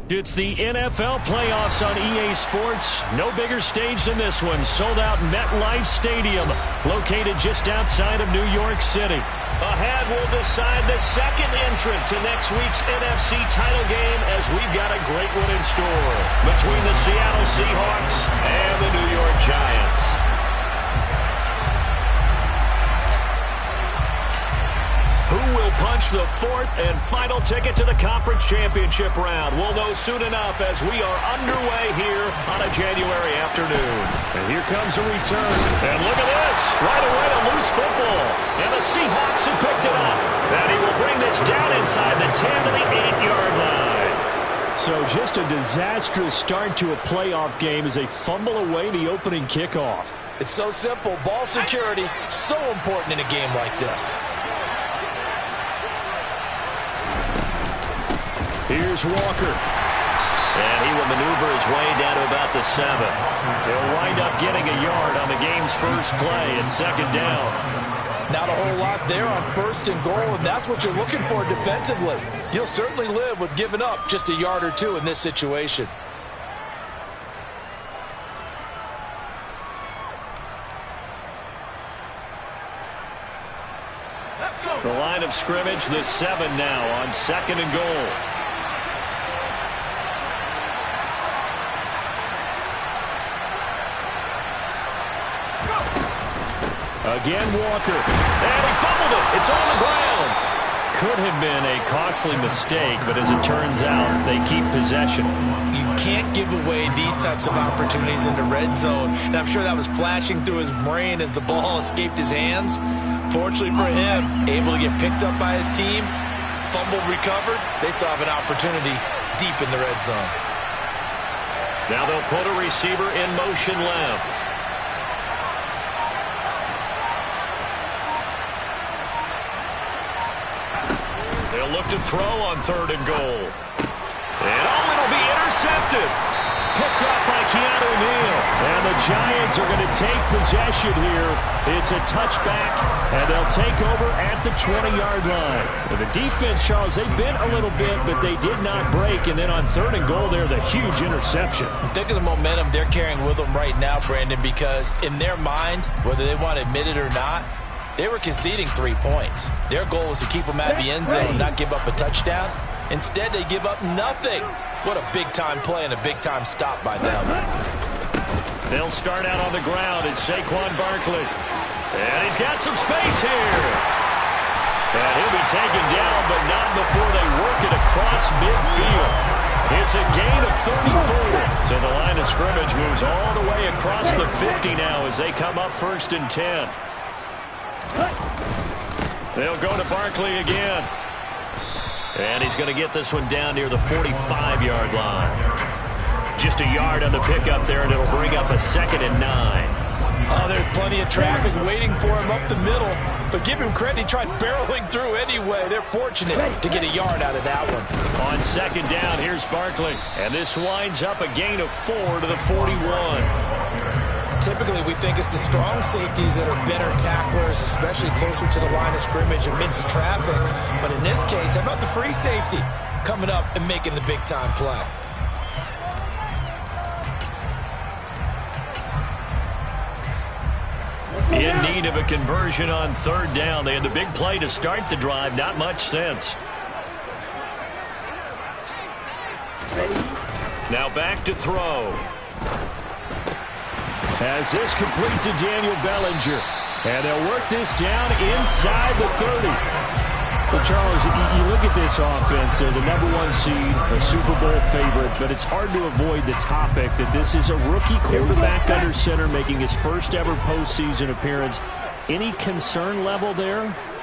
It's the NFL playoffs on EA Sports. No bigger stage than this one. Sold out MetLife Stadium, located just outside of New York City. Ahead, we'll decide the second entrant to next week's NFC title game as we've got a great one in store between the Seattle Seahawks and the New York Giants. Who will punch the fourth and final ticket to the conference championship round? We'll know soon enough as we are underway here on a January afternoon. And here comes a return. And look at this. Right away, a loose football. And the Seahawks have picked it up. And he will bring this down inside the 10 to the 8-yard line. So just a disastrous start to a playoff game as they fumble away the opening kickoff. It's so simple. Ball security, so important in a game like this. Here's Walker. And he will maneuver his way down to about the 7. He'll wind up getting a yard on the game's first play at second down. Not a whole lot there on first and goal, and that's what you're looking for defensively. You'll certainly live with giving up just a yard or two in this situation. The line of scrimmage, the 7 now on second and goal. Again, Walker. And he fumbled it. It's on the ground. Could have been a costly mistake, but as it turns out, they keep possession. You can't give away these types of opportunities in the red zone. And I'm sure that was flashing through his brain as the ball escaped his hands. Fortunately for him, able to get picked up by his team, fumble recovered. They still have an opportunity deep in the red zone. Now they'll put a receiver in motion left. They'll look to throw on third and goal. And it'll be intercepted. Picked up by Keanu Neal. And the Giants are going to take possession here. It's a touchback, and they'll take over at the 20-yard line. And the defense, Charles, they've been a little bit, but they did not break. And then on third and goal there, the huge interception. Think of the momentum they're carrying with them right now, Brandon, because in their mind, whether they want to admit it or not, they were conceding 3 points. Their goal was to keep them at the end zone, not give up a touchdown. Instead, they give up nothing. What a big-time play and a big-time stop by them. They'll start out on the ground. It's Saquon Barkley. And he's got some space here. And he'll be taken down, but not before they work it across midfield. It's a gain of 34. So the line of scrimmage moves all the way across the 50 now as they come up first and 10. They'll go to Barkley again. And he's going to get this one down near the 45-yard line. Just a yard on the pickup there, and it'll bring up a 2nd and 9. Oh, there's plenty of traffic waiting for him up the middle. But give him credit, he tried barreling through anyway. They're fortunate to get a yard out of that one. On second down, here's Barkley. And this winds up a gain of 4 to the 41. Typically, we think it's the strong safeties that are better tacklers, especially closer to the line of scrimmage amidst traffic. But in this case, how about the free safety coming up and making the big-time play? In need of a conversion on third down. They had the big play to start the drive. Not much sense. Now back to throw. As this complete to Daniel Bellinger. And they'll work this down inside the 30. Well, Charles, you look at this offense. They're the #1 seed, a Super Bowl favorite, but it's hard to avoid the topic that this is a rookie quarterback under center making his first ever postseason appearance. Any concern level there?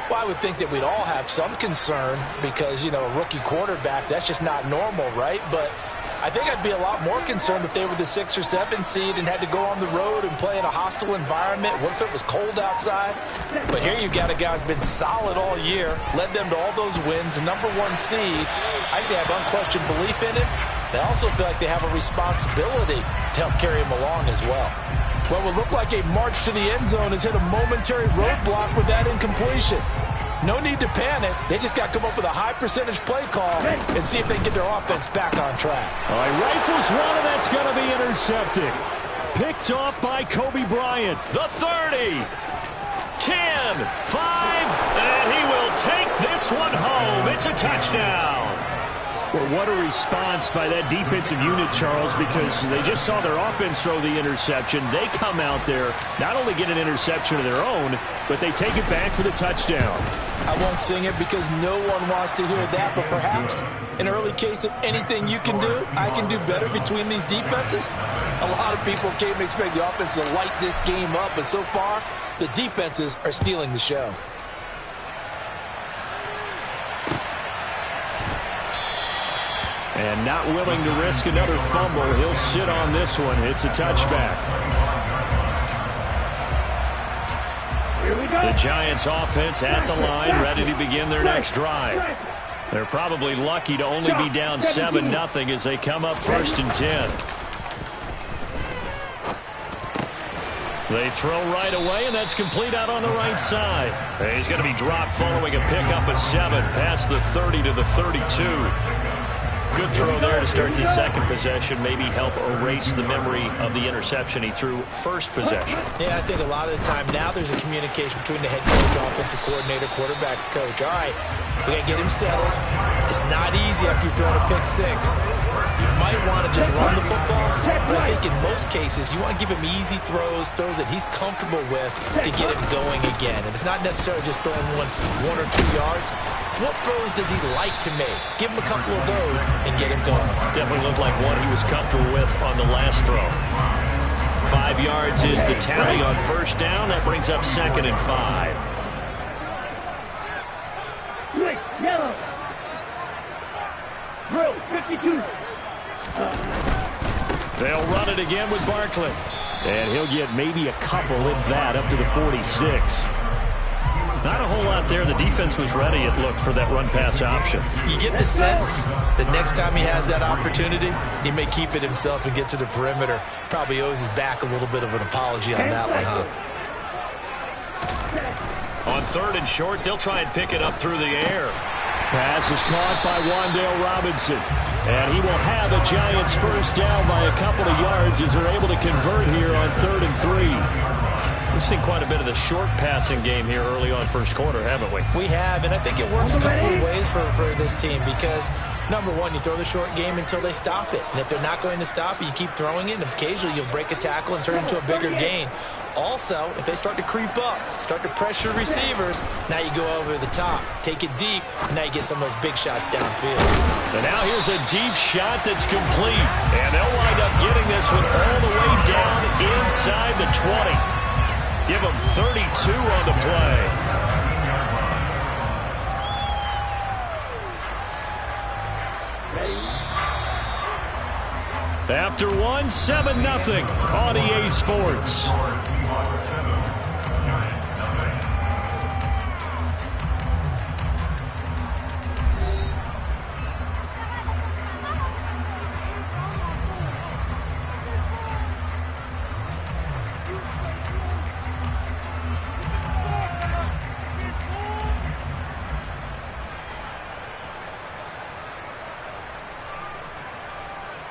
Well, I would think that we'd all have some concern because, you know, a rookie quarterback, that's just not normal, right? But I think I'd be a lot more concerned if they were the 6 or 7 seed and had to go on the road and play in a hostile environment. What if it was cold outside? But here you got a guy who's been solid all year, led them to all those wins, a #1 seed. I think they have unquestioned belief in him. They also feel like they have a responsibility to help carry him along as well. What would look like a march to the end zone has hit a momentary roadblock with that incompletion. No need to panic. They just got to come up with a high percentage play call and see if they can get their offense back on track. All right, rifles one, and that's going to be intercepted. Picked off by Kobe Bryant. The 30, 10, 5, and he will take this one home. It's a touchdown. Well, what a response by that defensive unit, Charles, because they just saw their offense throw the interception. They come out there, not only get an interception of their own, but they take it back for the touchdown. I won't sing it because no one wants to hear that, but perhaps an early case of anything you can do, I can do better between these defenses. A lot of people came to expect the offense to light this game up, but so far, the defenses are stealing the show. And not willing to risk another fumble. He'll sit on this one. It's a touchback. Here we go. The Giants offense at the line, ready to begin their next drive. They're probably lucky to only be down 7-0 as they come up 1st and 10. They throw right away, and that's complete out on the right side. He's going to be dropped following a pickup of 7 past the 30 to the 32. Good throw there to start the second possession. Maybe help erase the memory of the interception he threw first possession. Yeah, I think a lot of the time now there's a communication between the head coach, offensive coordinator, quarterback's coach. All right, we got to get him settled. It's not easy after you've thrown a pick 6. You might want to just run the football, but I think in most cases you want to give him easy throws that he's comfortable with to get him going again. And it's not necessarily just throwing one or 2 yards. What throws does he like to make? Give him a couple of those and get him going. Definitely looked like one he was comfortable with on the last throw. 5 yards is the tally on 1st down. That brings up 2nd and 5. Yellow. Bro, 52. They'll run it again with Barkley. And he'll get maybe a couple, if that, up to the 46. Not a whole lot there. The defense was ready, it looked, for that run-pass option. You get the sense that next time he has that opportunity, he may keep it himself and get to the perimeter. Probably owes his back a little bit of an apology on that one, huh? On 3rd and short, they'll try and pick it up through the air. Pass is caught by Wan'Dale Robinson. And he will have a Giants first down by a couple of yards as they're able to convert here on 3rd and 3. We've seen quite a bit of the short passing game here early on first quarter, haven't we? We have, and I think it works a couple of ways for this team because, number one, you throw the short game until they stop it. And if they're not going to stop it, you keep throwing it, and occasionally you'll break a tackle and turn into a bigger gain. Also, if they start to creep up, start to pressure receivers, now you go over the top, take it deep, and now you get some of those big shots downfield. And now here's a deep shot that's complete. And they'll wind up getting this one all the way down inside the 20. Give them 32 on the play. After one, 7-0 on EA Sports.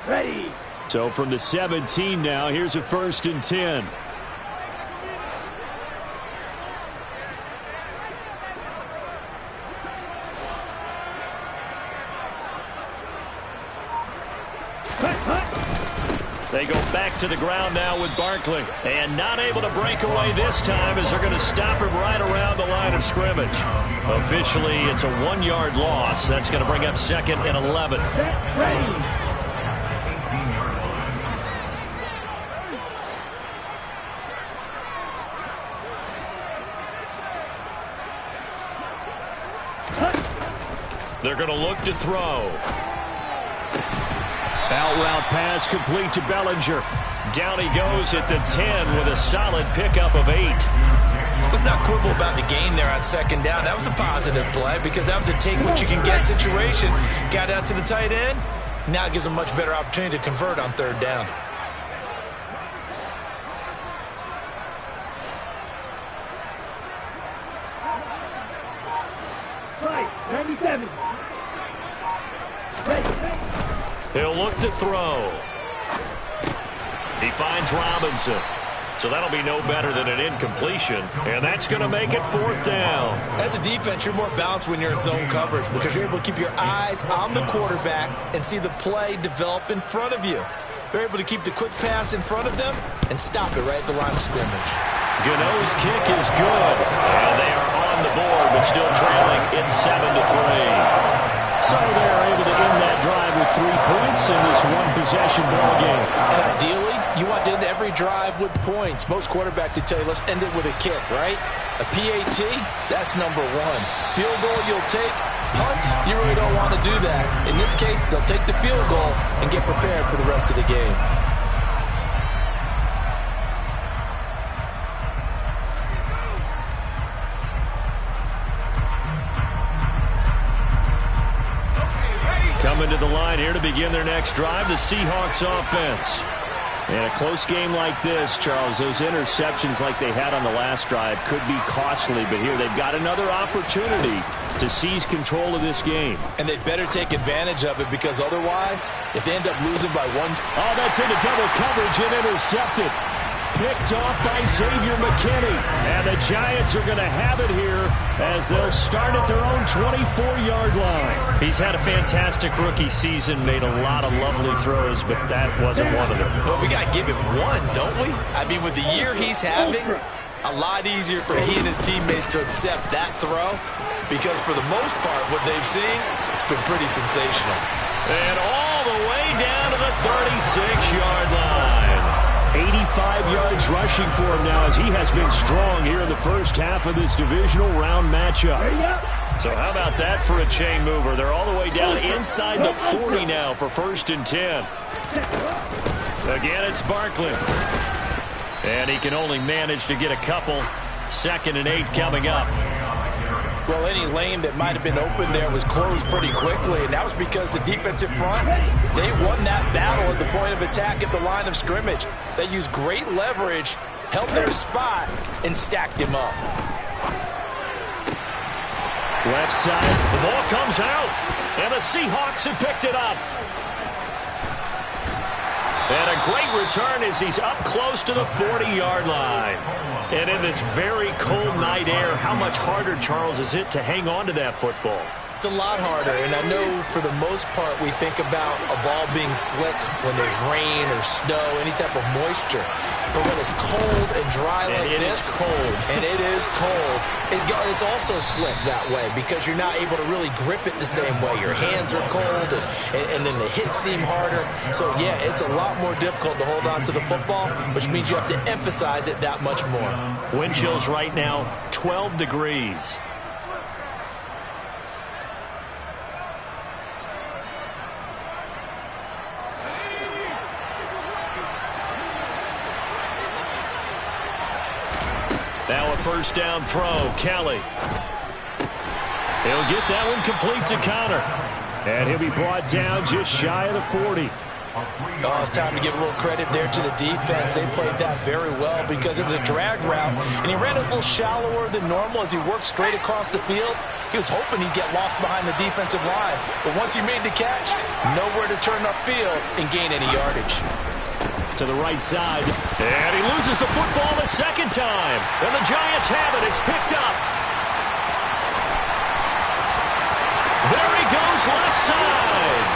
Ready. So from the 17 now, here's a 1st and 10. They go back to the ground now with Barkley. And not able to break away this time as they're going to stop him right around the line of scrimmage. Officially, it's a 1-yard loss. That's going to bring up 2nd and 11. Ready. They're going to look to throw. Out route pass complete to Bellinger. Down he goes at the 10 with a solid pickup of 8. Let's not quibble about the gain there on 2nd down. That was a positive play because that was a take-what-you-can-get situation. Got out to the tight end. Now it gives them a much better opportunity to convert on 3rd down. 57. Ready. He'll look to throw. He finds Robinson. So that'll be no better than an incompletion, and that's going to make it 4th down. As a defense, you're more balanced when you're in zone coverage because you're able to keep your eyes on the quarterback and see the play develop in front of you. They're able to keep the quick pass in front of them and stop it right at the line of scrimmage. Gano's kick is good, and they are on the board, but still trailing. It's 7-3. So they're able to end that drive with 3 points in this one-possession ball game. And ideally, you want to end every drive with points. Most quarterbacks would tell you, let's end it with a kick, right? A PAT, that's number 1. Field goal you'll take. Punts, you really don't want to do that. In this case, they'll take the field goal and get prepared for the rest of the game. Coming to the line here to begin their next drive, the Seahawks offense. In a close game like this, Charles, those interceptions like they had on the last drive could be costly, but here they've got another opportunity to seize control of this game. And they better take advantage of it because otherwise, if they end up losing by 1... Oh, that's into double coverage and intercepted. Picked off by Xavier McKinney. And the Giants are going to have it here as they'll start at their own 24-yard line. He's had a fantastic rookie season, made a lot of lovely throws, but that wasn't one of them. Well, we got to give him one, don't we? I mean, with the year he's having, a lot easier for he and his teammates to accept that throw because for the most part, what they've seen, it's been pretty sensational. And all the way down to the 36-yard line. 85 yards rushing for him now as he has been strong here in the first half of this divisional round matchup. So how about that for a chain mover? They're all the way down inside the 40 now for 1st and 10. Again, it's Barkley. And he can only manage to get a couple. 2nd and 8 coming up. Well, any lane that might have been open there was closed pretty quickly, and that was because the defensive front, they won that battle at the point of attack at the line of scrimmage. They used great leverage, held their spot, and stacked him up. Left side, the ball comes out, and the Seahawks have picked it up. And a great return as he's up close to the 40-yard line. And in this very cold night air, how much harder, Charles, is it to hang on to that football? It's a lot harder, and I know for the most part we think about a ball being slick when there's rain or snow, any type of moisture. But when it's cold and dry like this, it is cold, and it is cold, it's also slick that way because you're not able to really grip it the same way. Your hands are cold, and then the hits seem harder. So, yeah, it's a lot more difficult to hold on to the football, which means you have to emphasize it that much more. Wind chills right now, 12 degrees. Now a 1st down throw, Kelly. He'll get that one complete to Connor. And he'll be brought down just shy of the 40. Oh, it's time to give a little credit there to the defense. They played that very well because it was a drag route, and he ran a little shallower than normal as he worked straight across the field. He was hoping he'd get lost behind the defensive line, but once he made the catch, nowhere to turn upfield and gain any yardage. To the right side. And he loses the football the 2nd time. And the Giants have it. It's picked up. There he goes left side.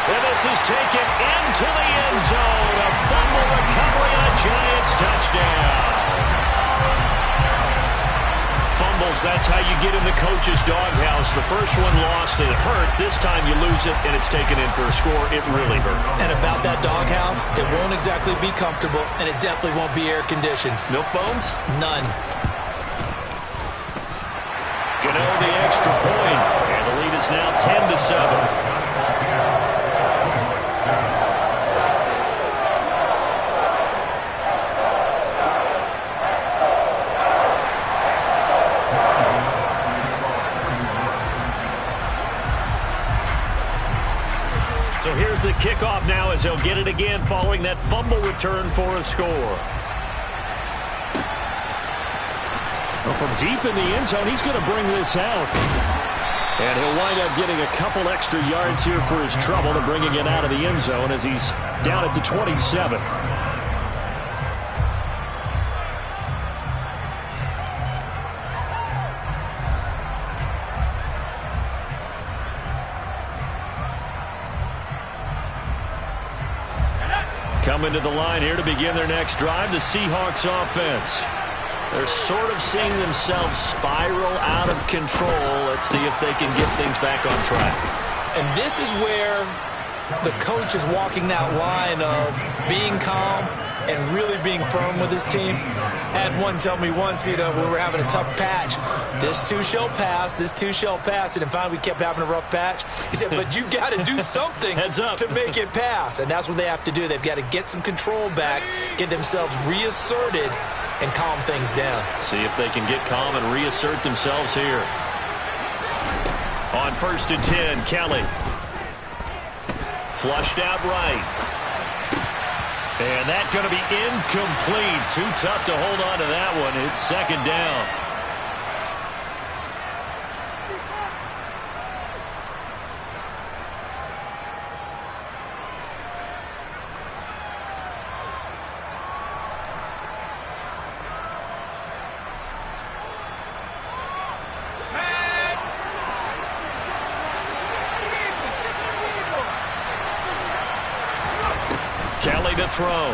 And this is taken into the end zone. A fumble recovery and a Giants touchdown. Fumbles, that's how you get in the coach's doghouse. The first one lost and it hurt. This time you lose it and it's taken in for a score. It really hurt. And about that doghouse, it won't exactly be comfortable, and it definitely won't be air-conditioned. Milk bones? None. Gano the extra point, and the lead is now 10-7. So here's the kickoff now as they'll get it again following that fumble return for a score. Well, from deep in the end zone, he's going to bring this out. And he'll wind up getting a couple extra yards here for his trouble and bringing it out of the end zone as he's down at the 27. Coming to the line here to begin their next drive, the Seahawks offense. They're sort of seeing themselves spiral out of control. Let's see if they can get things back on track. And this is where the coach is walking that line of being calm and really being firm with his team. Had one tell me once, when we were having a tough patch, this too shall pass, this too shall pass. And finally we kept having a rough patch. He said, but you've got to do something Heads up. to make it pass. And that's what they have to do. They've got to get some control back, get themselves reasserted, and calm things down. See if they can get calm and reassert themselves here. On 1st and 10, Kelly. Flushed out right. And that's going to be incomplete. Too tough to hold on to that one. It's 2nd down. Kelly to throw.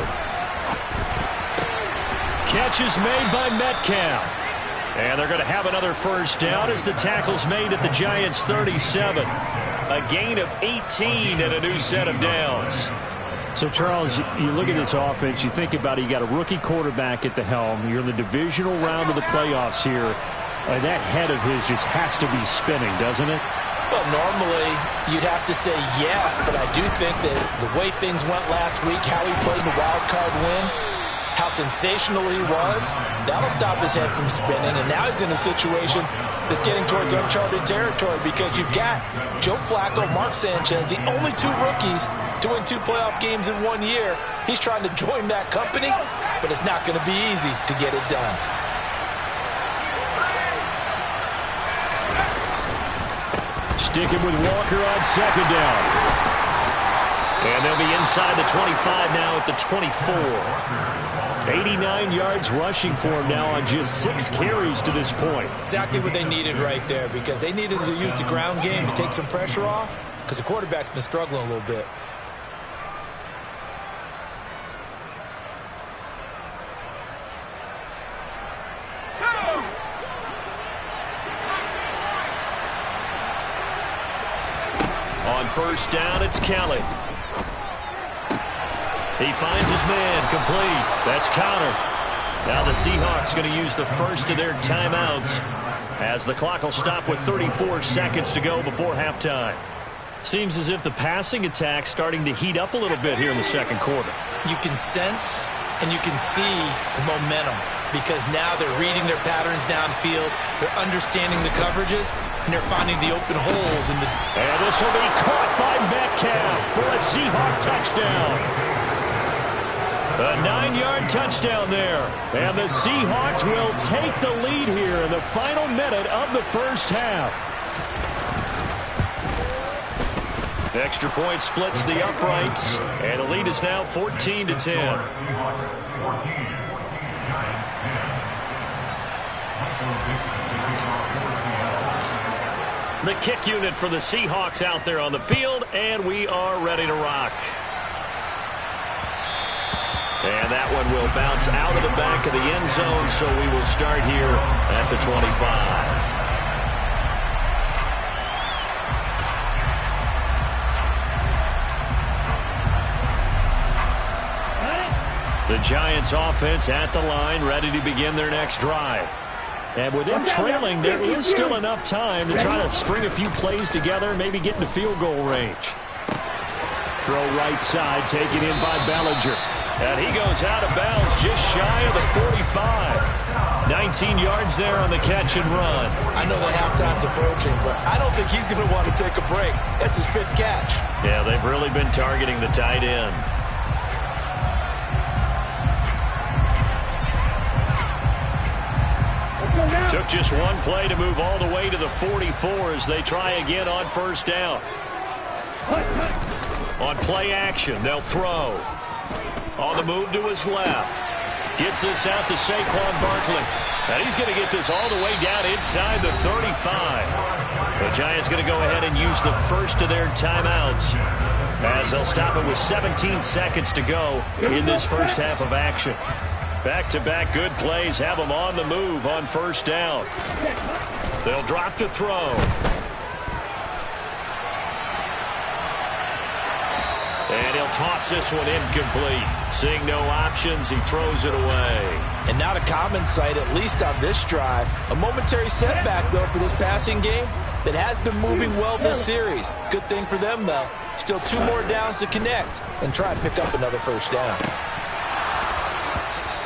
Catch is made by Metcalf. And they're going to have another 1st down as the tackle's made at the Giants' 37. A gain of 18 and a new set of downs. So, Charles, you look at this offense, you think about it, you got a rookie quarterback at the helm. You're in the divisional round of the playoffs here. That head of his just has to be spinning, doesn't it? Well, normally you'd have to say yes, but I do think that the way things went last week, how he played the wild card win, how sensational he was, that'll stop his head from spinning. And now he's in a situation that's getting towards uncharted territory because you've got Joe Flacco, Mark Sanchez, the only 2 rookies to win 2 playoff games in 1 year. He's trying to join that company, but it's not going to be easy to get it done. Sticking with Walker on 2nd down. And they'll be inside the 25 now at the 24. 89 yards rushing for him now on just 6 carries to this point. Exactly what they needed right there because they needed to use the ground game to take some pressure off because the quarterback's been struggling a little bit. On 1st down, it's Kelly. He finds his man, complete. That's Connor. Now the Seahawks going to use the first of their timeouts as the clock will stop with 34 seconds to go before halftime. Seems as if the passing attack's starting to heat up a little bit here in the 2nd quarter. You can sense and you can see the momentum because now they're reading their patterns downfield, they're understanding the coverages, and they're finding the open holes in the... And this will be caught by Metcalf for a Seahawk touchdown. A 9-yard touchdown there. And the Seahawks will take the lead here in the final minute of the 1st half. Extra point splits the uprights, and the lead is now 14-10. The kick unit for the Seahawks out there on the field, and we are ready to rock. And that one will bounce out of the back of the end zone, so we will start here at the 25. The Giants offense at the line, ready to begin their next drive. And with them trailing, there is still enough time to try to string a few plays together, maybe get into field goal range. Throw right side, taken in by Bellinger. And he goes out of bounds just shy of the 45. 19 yards there on the catch and run. I know that halftime's approaching, but I don't think he's going to want to take a break. That's his 5th catch. Yeah, they've really been targeting the tight end. Took just one play to move all the way to the 44 as they try again on first down. On play action, they'll throw. On the move to his left. Gets this out to Saquon Barkley. And he's going to get this all the way down inside the 35. The Giants going to go ahead and use the first of their timeouts as they'll stop it with 17 seconds to go in this first half of action. Back-to-back good plays have them on the move on first down. They'll drop to throw. And he'll toss this one incomplete. Seeing no options, he throws it away. And not a common sight, at least on this drive. A momentary setback, though, for this passing game that has been moving well this series. Good thing for them, though. Still 2 more downs to connect and try and pick up another first down.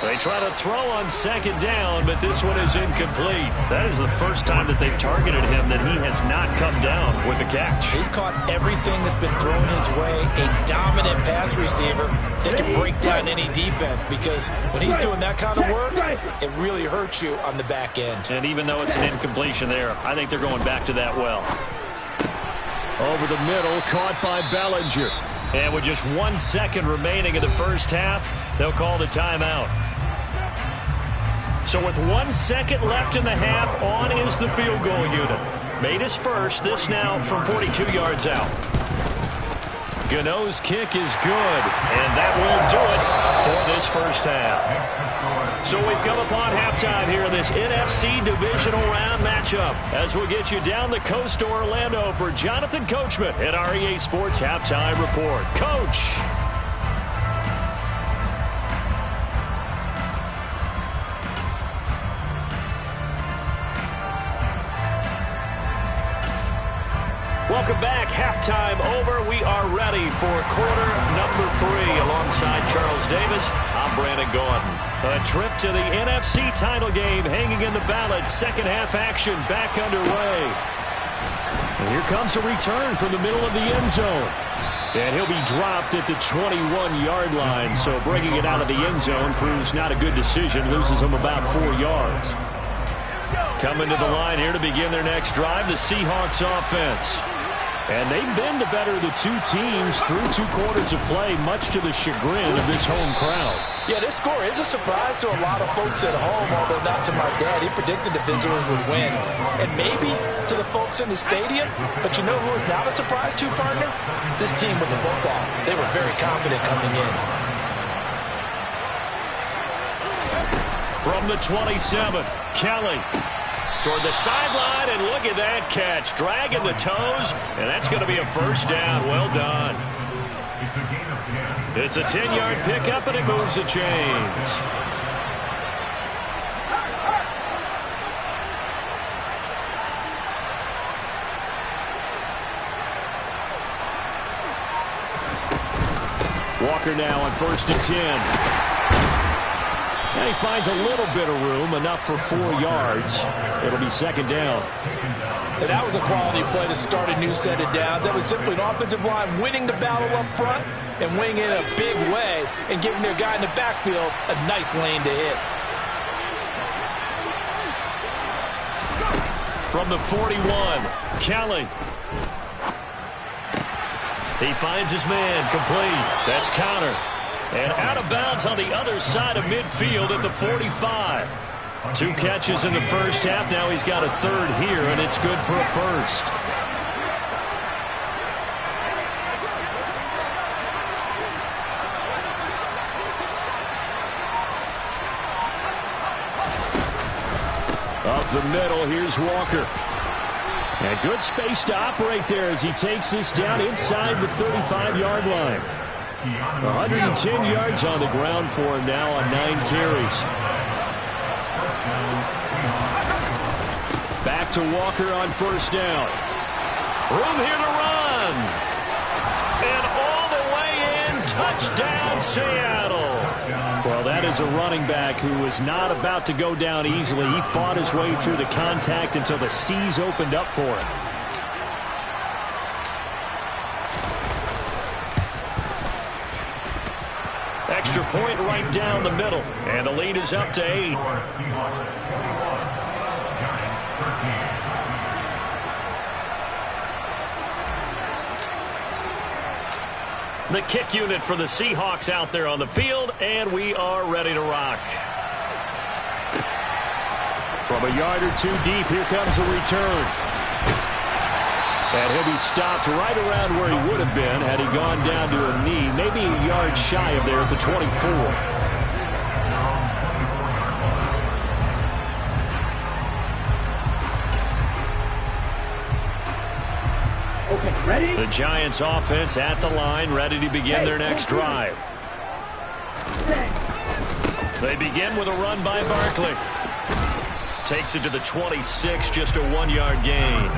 They try to throw on second down, but this one is incomplete. That is the first time that they've targeted him that he has not come down with a catch. He's caught everything that's been thrown his way. A dominant pass receiver that can break down any defense, because when he's doing that kind of work, it really hurts you on the back end. And even though it's an incompletion there, I think they're going back to that well. Over the middle, caught by Bellinger. And with just 1 second remaining in the first half, they'll call the timeout. So with 1 second left in the half, on is the field goal unit. Made his first, this now from 42 yards out. Gano's kick is good, and that will do it for this first half. So we've come upon halftime here in this NFC Divisional Round matchup as we'll get you down the coast to Orlando for Jonathan Coachman at our EA Sports Halftime Report. Coach! Welcome back. Halftime over. We are ready for quarter number 3 alongside Charles Davis. I'm Brandon Gordon. A trip to the NFC title game hanging in the balance. Second half action back underway. And here comes a return from the middle of the end zone. And he'll be dropped at the 21-yard line. So bringing it out of the end zone proves not a good decision. Loses him about 4 yards. Coming to the line here to begin their next drive, the Seahawks offense. And they've been the better of the 2 teams through 2 quarters of play, much to the chagrin of this home crowd. Yeah, this score is a surprise to a lot of folks at home, although not to my dad. He predicted the visitors would win. And maybe to the folks in the stadium, but you know who is not a surprise to, partner? This team with the football. They were very confident coming in. From the 27, Kelly. Toward the sideline, and look at that catch. Dragging the toes, and that's going to be a first down. Well done. It's a 10-yard pickup, and it moves the chains. Walker now on 1st and 10. And he finds a little bit of room, enough for 4 yards. It'll be second down. And that was a quality play to start a new set of downs. That was simply an offensive line winning the battle up front and winning it in a big way and giving their guy in the backfield a nice lane to hit. From the 41, Kelly. He finds his man complete. That's Connor. And out of bounds on the other side of midfield at the 45. 2 catches in the first half. Now he's got a 3rd here, and it's good for a first. Up the middle, here's Walker. And good space to operate there as he takes this down inside the 35-yard line. 110 yards on the ground for him now on 9 carries. Back to Walker on first down. Room here to run. And all the way in, touchdown Seattle. Well, that is a running back who was not about to go down easily. He fought his way through the contact until the seas opened up for him. Extra point right down the middle. And the lead is up to 8. The kick unit for the Seahawks out there on the field, and we are ready to rock. From a yard or two deep, here comes the return. And he'll be stopped right around where he would have been had he gone down to a knee, maybe a yard shy of there at the 24. Okay, ready? The Giants offense at the line, ready to begin their next drive. They begin with a run by Barkley. Takes it to the 26, just a 1-yard gain.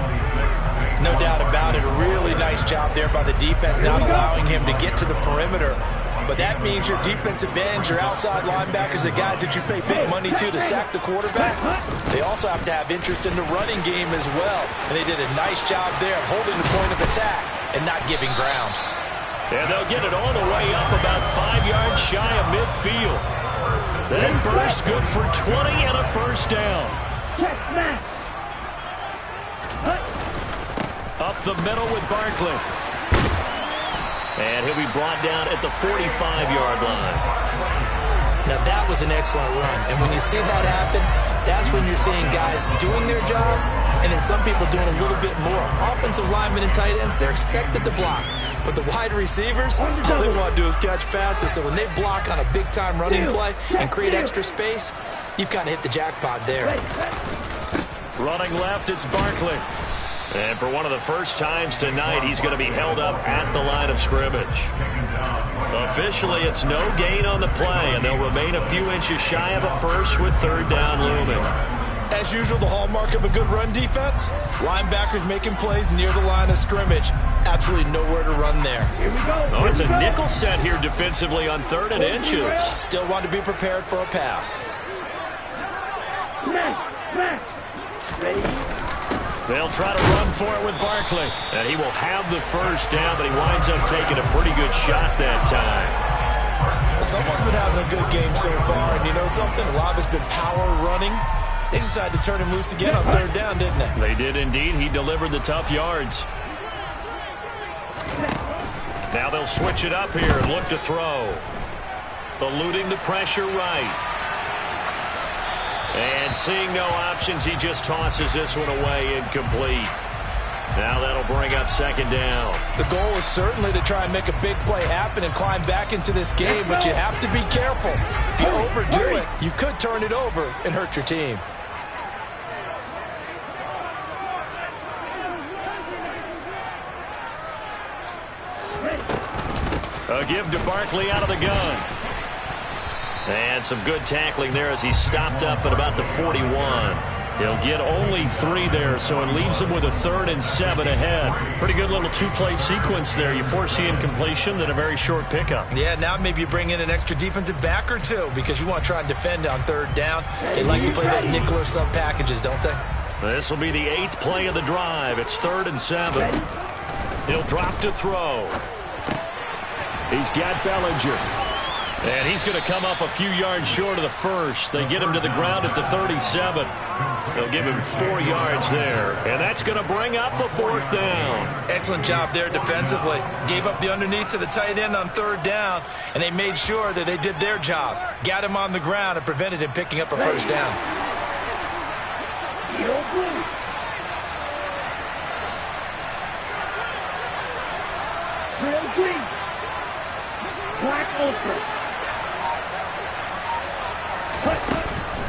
No doubt about it. A really nice job there by the defense, not allowing him to get to the perimeter. But that means your defensive ends, your outside linebackers, the guys that you pay big money to sack the quarterback, they also have to have interest in the running game as well. And they did a nice job there of holding the point of attack and not giving ground. And they'll get it all the way up about 5 yards shy of midfield. That burst good for 20 and a first down. Check, smash. Up the middle with Barkley. And he'll be brought down at the 45-yard line. Now that was an excellent run. And when you see that happen, that's when you're seeing guys doing their job and then some people doing a little bit more. Offensive linemen and tight ends, they're expected to block. But the wide receivers, all they want to do is catch passes. So when they block on a big-time running play and create extra space, you've kind of hit the jackpot there. Running left, it's Barkley. And for one of the first times tonight, he's going to be held up at the line of scrimmage. Officially, it's no gain on the play, and they'll remain a few inches shy of a first with third down looming. As usual, the hallmark of a good run defense, linebackers making plays near the line of scrimmage. Absolutely nowhere to run there. Here we go. Oh, it's a nickel set here defensively on 3rd and inches. Still want to be prepared for a pass. Smash, smash. Ready? They'll try to run for it with Barkley. And he will have the first down, but he winds up taking a pretty good shot that time. Someone's been having a good game so far, and you know something? A lot of it's been power running. They decided to turn him loose again on 3rd down, didn't they? They did indeed. He delivered the tough yards. Now they'll switch it up here and look to throw. Eluding the pressure right. And seeing no options, he just tosses this one away incomplete. Now that'll bring up 2nd down. The goal is certainly to try and make a big play happen and climb back into this game, but you have to be careful. If you overdo it, you could turn it over and hurt your team. A give to Barkley out of the gun. And some good tackling there as he stopped up at about the 41. He'll get only 3 there, so it leaves him with a 3rd and 7 ahead. Pretty good little 2-play sequence there. You force the incompletion, then a very short pickup. Yeah, now maybe you bring in an extra defensive back or two because you want to try and defend on 3rd down. They like to play those nickel or sub packages, don't they? This will be the 8th play of the drive. It's 3rd and 7. He'll drop to throw. He's got Bellinger. And he's going to come up a few yards short of the first. They get him to the ground at the 37. They'll give him 4 yards there. And that's going to bring up a 4th down. Excellent job there defensively. Gave up the underneath to the tight end on 3rd down, and they made sure that they did their job. Got him on the ground and prevented him picking up a first down. Real green. Black ultra.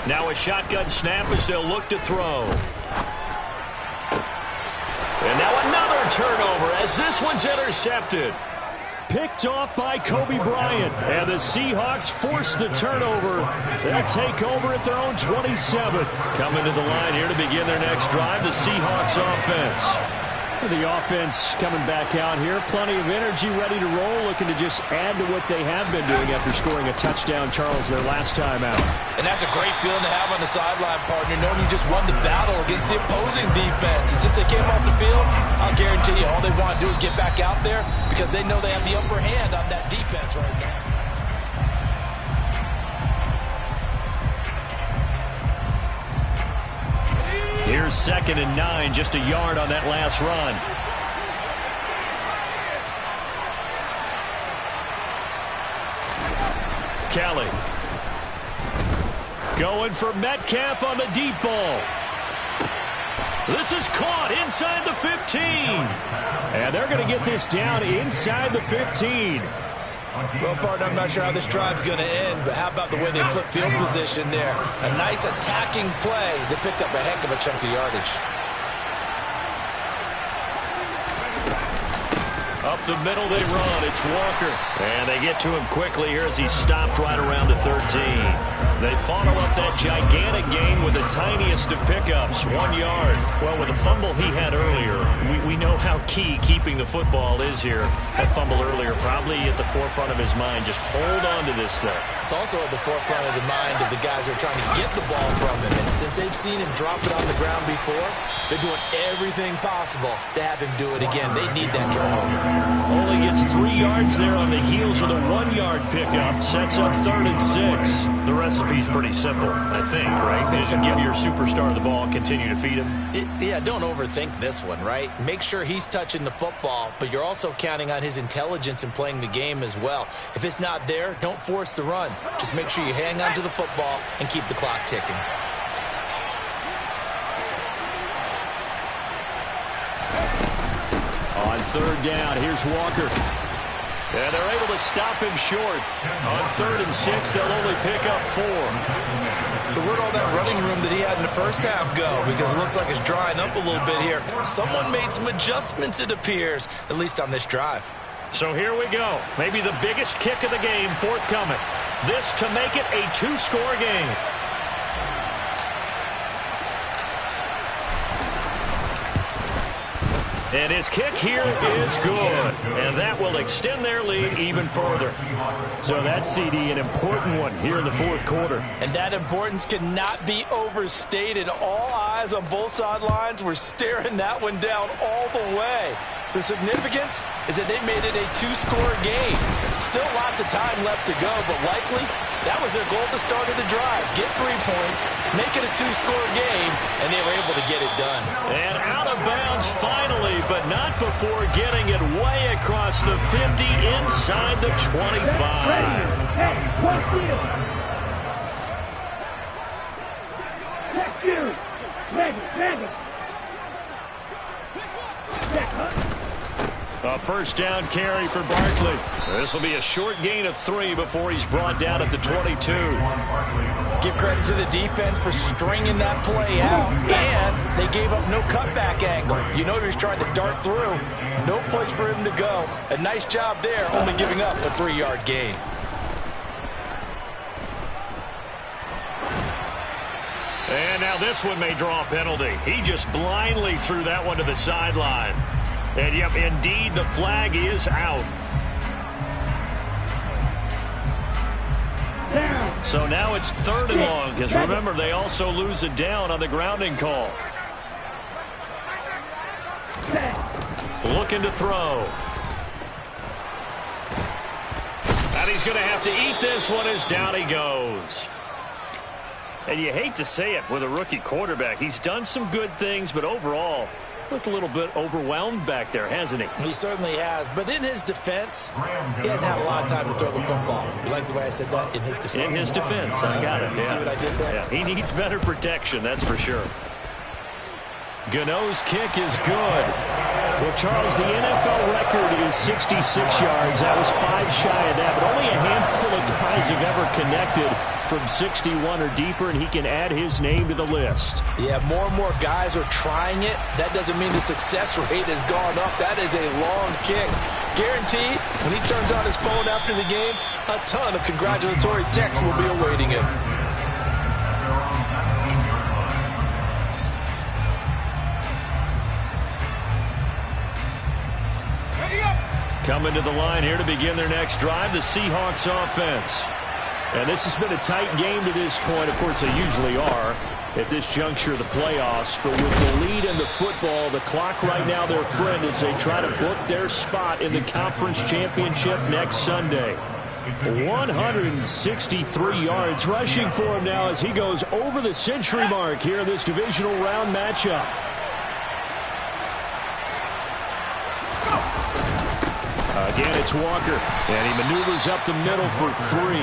Now a shotgun snap as they'll look to throw. And now another turnover as this one's intercepted. Picked off by Kobe Bryant. And the Seahawks force the turnover. They'll take over at their own 27. Coming to the line here to begin their next drive, the Seahawks offense. The offense coming back out here. Plenty of energy, ready to roll, looking to just add to what they have been doing after scoring a touchdown, Charles, their last time out. And that's a great feeling to have on the sideline, partner, knowing you just won the battle against the opposing defense. And since they came off the field, I'll guarantee you all they want to do is get back out there because they know they have the upper hand on that defense right now. Here's 2nd and 9, just a yard on that last run. Kelly. Going for Metcalf on the deep ball. This is caught inside the 15. And they're going to get this down inside the 15. Well, partner, I'm not sure how this drive's going to end, but how about the way they flip field position there? A nice attacking play that picked up a heck of a chunk of yardage. Up the middle they run. It's Walker. And they get to him quickly here as he's stopped right around the 13. They follow up that gigantic gain with the tiniest of pickups, 1 yard. Well, with the fumble he had earlier, we know how key keeping the football is here. That fumble earlier probably at the forefront of his mind. Just hold on to this thing. It's also at the forefront of the mind of the guys who are trying to get the ball from him. And since they've seen him drop it on the ground before, they're doing everything possible to have him do it again. They need that turnover. Only gets 3 yards there on the heels of the 1 yard pickup. Sets up 3rd and 6. The recipe's pretty simple, I think, right? Just give your superstar the ball, continue to feed him. Yeah, don't overthink this one, right? Make sure he's touching the football, but you're also counting on his intelligence in playing the game as well. If it's not there, don't force the run. Just make sure you hang on to the football and keep the clock ticking. On 3rd down, here's Walker. And they're able to stop him short. On 3rd and 6, they'll only pick up 4. So where'd all that running room that he had in the first half go? Because it looks like it's drying up a little bit here. Someone made some adjustments, it appears, at least on this drive. So here we go. Maybe the biggest kick of the game forthcoming. This to make it a 2-score game. And his kick here is good. And that will extend their lead even further. So that CD, an important one here in the 4th quarter. And that importance cannot be overstated. All eyes on both sidelines were staring that one down all the way. The significance is that they made it a 2-score game. Still lots of time left to go, but likely that was their goal at the start of the drive. Get 3 points, make it a 2-score game, and they were able to get it done. And out of bounds finally, but not before getting it way across the 50 inside the 25. Hey, one field. Next field. Ready. A 1st down carry for Barkley. This will be a short gain of 3 before he's brought down at the 22. Give credit to the defense for stringing that play out, and they gave up no cutback angle. You know he was trying to dart through. No place for him to go. A nice job there, only giving up a 3-yard gain. And now this one may draw a penalty. He just blindly threw that one to the sideline. And, yep, indeed, the flag is out. So now it's 3rd and long, because remember, they also lose a down on the grounding call. Looking to throw. And he's going to have to eat this one as down he goes. And you hate to say it with a rookie quarterback. He's done some good things, but overall, looked a little bit overwhelmed back there, hasn't he? He certainly has. But in his defense, he hadn't had a lot of time to throw the football. You like the way I said that? In his defense? In his defense. I got it. You see what I did there? Yeah, he needs better protection, that's for sure. Gano's kick is good. Well, Charles, the NFL record is 66 yards. That was 5 shy of that, but only a handful of guys have ever connected from 61 or deeper, and he can add his name to the list. Yeah, more and more guys are trying it. That doesn't mean the success rate has gone up. That is a long kick. Guaranteed, when he turns on his phone after the game, a ton of congratulatory texts will be awaiting him. Coming to the line here to begin their next drive, the Seahawks offense. And this has been a tight game to this point. Of course, they usually are at this juncture of the playoffs. But with the lead in the football, the clock right now their friend as they try to book their spot in the conference championship next Sunday. 163 yards rushing for him now as he goes over the century mark here in this divisional round matchup. Again, it's Walker. And he maneuvers up the middle for 3.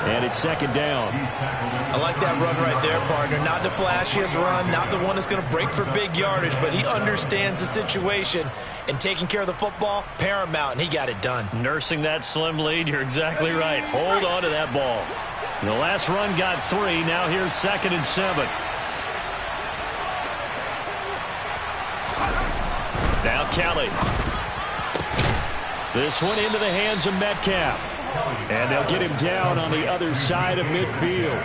And it's second down. I like that run right there, partner. Not the flashiest run, not the one that's going to break for big yardage, but he understands the situation, and taking care of the football, paramount, and he got it done. Nursing that slim lead, you're exactly right. Hold on to that ball. The last run got 3. Now here's 2nd and 7. Now Kelly. This one into the hands of Metcalf. And they'll get him down on the other side of midfield.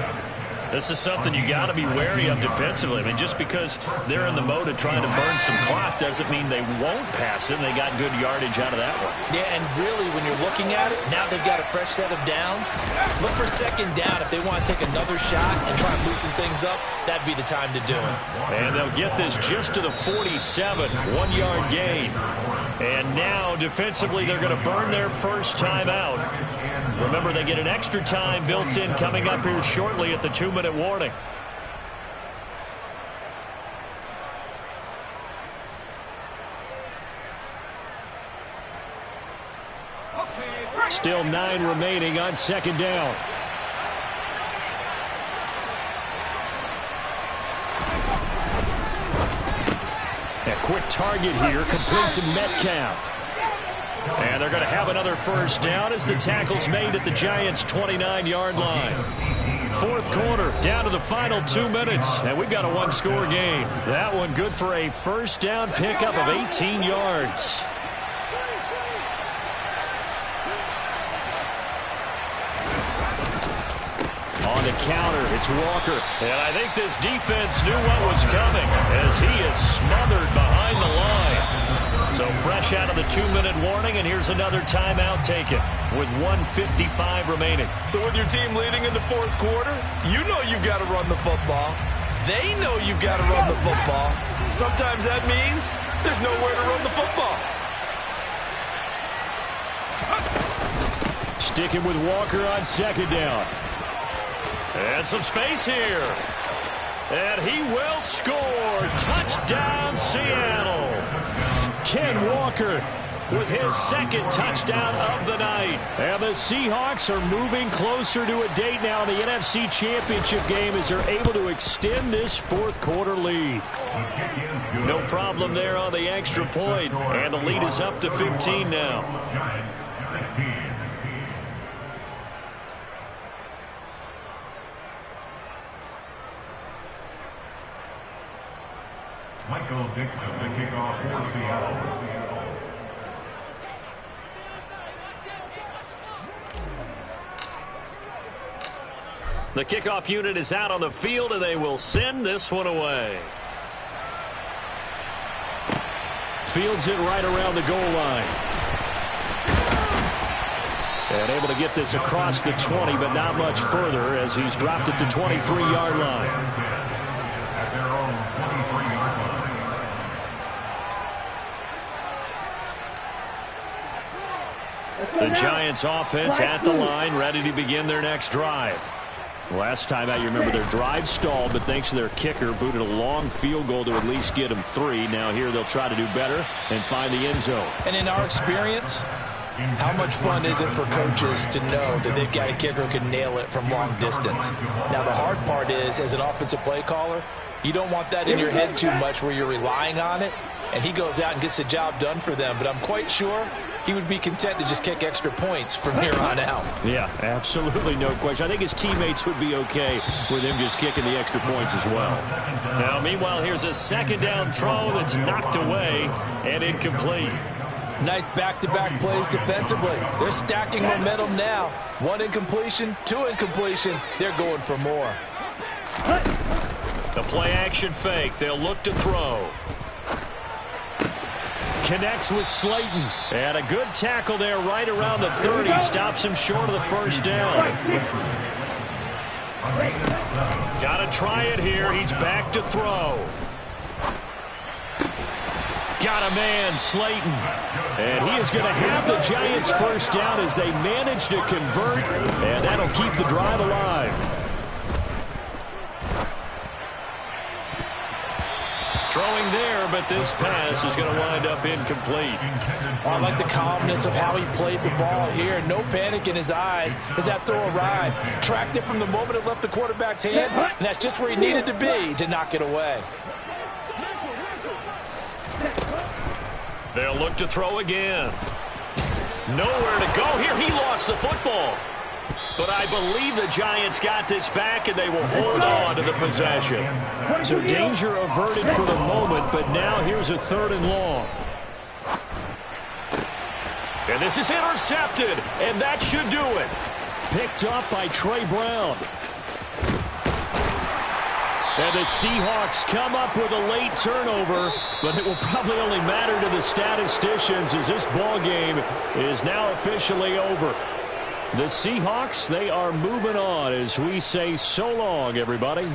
This is something you got to be wary of defensively. I mean, just because they're in the mode of trying to burn some clock doesn't mean they won't pass it. And they got good yardage out of that one. Yeah, and really, when you're looking at it, now they've got a fresh set of downs. Look for second down. If they want to take another shot and try and loosen things up, that'd be the time to do it. And they'll get this just to the 47, 1-yard gain. And now, defensively, they're going to burn their first time out. Remember, they get an extra time built in coming up here shortly at the 2-minute warning. Still 9 remaining on second down. A quick target here, complete to Metcalf. And they're going to have another first down as the tackle's made at the Giants' 29-yard line. 4th quarter, down to the final 2 minutes, and we've got a 1-score game. That one good for a first down pickup of 18 yards. On the counter, it's Walker. And I think this defense knew what was coming as he is smothered behind the line. So fresh out of the 2-minute warning, and here's another timeout taken with 1:55 remaining. So with your team leading in the 4th quarter, you know you've got to run the football. They know you've got to run the football. Sometimes that means there's nowhere to run the football. Sticking with Walker on second down. And some space here. And he will score. Touchdown, Seattle. Ken Walker with his 2nd touchdown of the night. And the Seahawks are moving closer to a date now in the NFC Championship game as they're able to extend this 4th quarter lead. No problem there on the extra point. And the lead is up to 15 now. Michael Dixon, the kickoff for Seattle. The kickoff unit is out on the field, and they will send this one away. Fields it right around the goal line. And able to get this across the 20, but not much further as he's dropped it to 23-yard line. At their own 23-yard line. The Giants offense at the line, ready to begin their next drive. Last time out, you remember their drive stalled, but thanks to their kicker, booted a long field goal to at least get them 3. Now here they'll try to do better and find the end zone. And in our experience, how much fun is it for coaches to know that they've got a kicker who can nail it from long distance? Now the hard part is, as an offensive play caller, you don't want that in your head too much where you're relying on it, and he goes out and gets the job done for them. But I'm quite sure he would be content to just kick extra points from here on out. Yeah, absolutely no question. I think his teammates would be okay with him just kicking the extra points as well. Now, meanwhile, here's a 2nd down throw that's knocked away and incomplete. Nice back-to-back plays defensively. They're stacking momentum now. 1 incompletion, 2 incompletion. They're going for more. The play-action fake. They'll look to throw. Connects with Slayton. And a good tackle there right around the 30. Stops him short of the first down. Got to try it here. He's back to throw. Got a man, Slayton. And he is going to have the Giants first down as they manage to convert. And that'll keep the drive alive. Throw going there, but this pass is going to wind up incomplete. I like the calmness of how he played the ball here. No panic in his eyes as that throw arrived. Tracked it from the moment it left the quarterback's hand, and that's just where he needed to be to knock it away. They'll look to throw again. Nowhere to go here. He lost the football. But I believe the Giants got this back, and they will hold on to the possession. So danger averted for the moment, but now here's a 3rd and long. And this is intercepted, and that should do it. Picked up by Trey Brown. And the Seahawks come up with a late turnover, but it will probably only matter to the statisticians as this ball game is now officially over. The Seahawks, they are moving on as we say so long, everybody.